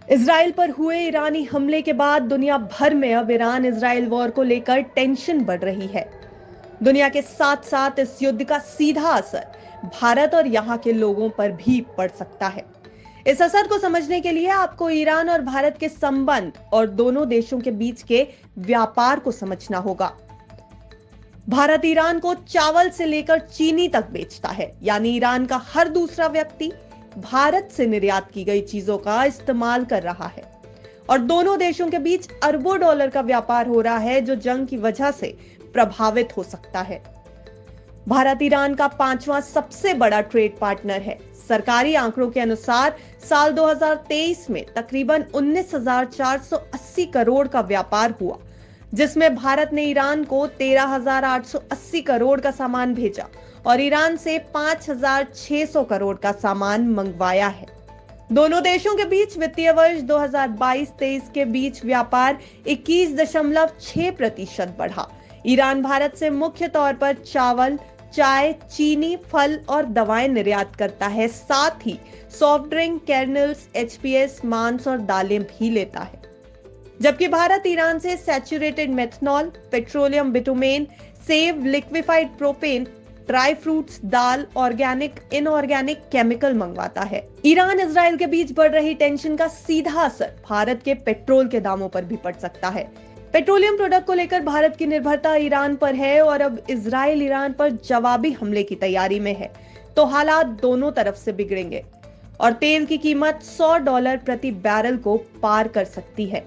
Israel पर हुए ईरानी हमले के बाद दुनिया भर में अब ईरान इजराइल वॉर को लेकर टेंशन बढ़ रही है। दुनिया के साथ साथ इस युद्ध का सीधा असर भारत और यहां के लोगों पर भी पड़ सकता है। इस असर को समझने के लिए आपको ईरान और भारत के संबंध और दोनों देशों के बीच के व्यापार को समझना होगा। भारत ईरान को चावल से लेकर चीनी तक बेचता है, यानी ईरान का हर दूसरा व्यक्ति भारत से निर्यात की गई चीजों का इस्तेमाल कर रहा है और दोनों देशों के बीच अरबों डॉलर का व्यापार हो रहा है, जो जंग की वजह से प्रभावित हो सकता है। भारत ईरान का पांचवां सबसे बड़ा ट्रेड पार्टनर है। सरकारी आंकड़ों के अनुसार साल 2023 में तकरीबन 19,480 करोड़ का व्यापार हुआ, जिसमें भारत ने ईरान को 13,880 करोड़ का सामान भेजा और ईरान से 5,600 करोड़ का सामान मंगवाया है। दोनों देशों के बीच वित्तीय वर्ष 2022-23 के बीच व्यापार 21.6% बढ़ा। ईरान भारत से मुख्य तौर पर चावल, चाय, चीनी, फल और दवाएं निर्यात करता है। साथ ही सॉफ्ट ड्रिंक, कर्नल्स, एचपीएस, मांस और दालें भी लेता है। जबकि भारत ईरान से सैचुरेटेड मेथनॉल, पेट्रोलियम बिटुमेन, सेव, लिक्विफाइड प्रोपेन, ड्राई फ्रूट्स, दाल, ऑर्गेनिक, इनऑर्गेनिक केमिकल मंगवाता है। ईरान इजराइल के बीच बढ़ रही टेंशन का सीधा असर भारत के पेट्रोल के दामों पर भी पड़ सकता है। पेट्रोलियम प्रोडक्ट को लेकर भारत की निर्भरता ईरान पर है और अब इजराइल ईरान पर जवाबी हमले की तैयारी में है, तो हालात दोनों तरफ से बिगड़ेंगे और तेल की कीमत $100 प्रति बैरल को पार कर सकती है।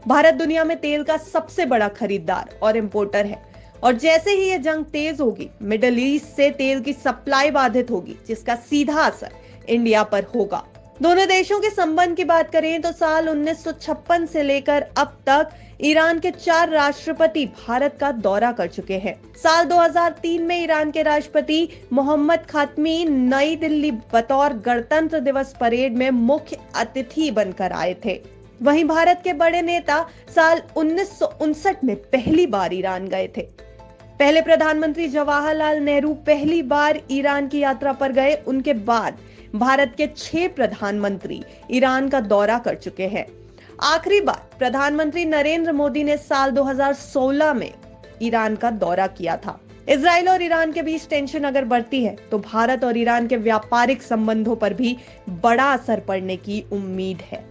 भारत दुनिया में तेल का सबसे बड़ा खरीदार और इंपोर्टर है और जैसे ही ये जंग तेज होगी, मिडिल ईस्ट से तेल की सप्लाई बाधित होगी, जिसका सीधा असर इंडिया पर होगा। दोनों देशों के संबंध की बात करें तो साल 1956 से लेकर अब तक ईरान के 4 राष्ट्रपति भारत का दौरा कर चुके हैं। साल 2003 में ईरान के राष्ट्रपति मोहम्मद खातमी नई दिल्ली बतौर गणतंत्र दिवस परेड में मुख्य अतिथि बनकर आए थे। वहीं भारत के बड़े नेता साल 1959 में पहली बार ईरान गए थे। पहले प्रधानमंत्री जवाहरलाल नेहरू पहली बार ईरान की यात्रा पर गए। उनके बाद भारत के 6 प्रधानमंत्री ईरान का दौरा कर चुके हैं। आखिरी बार प्रधानमंत्री नरेंद्र मोदी ने साल 2016 में ईरान का दौरा किया था। इजराइल और ईरान के बीच टेंशन अगर बढ़ती है तो भारत और ईरान के व्यापारिक संबंधों पर भी बड़ा असर पड़ने की उम्मीद है।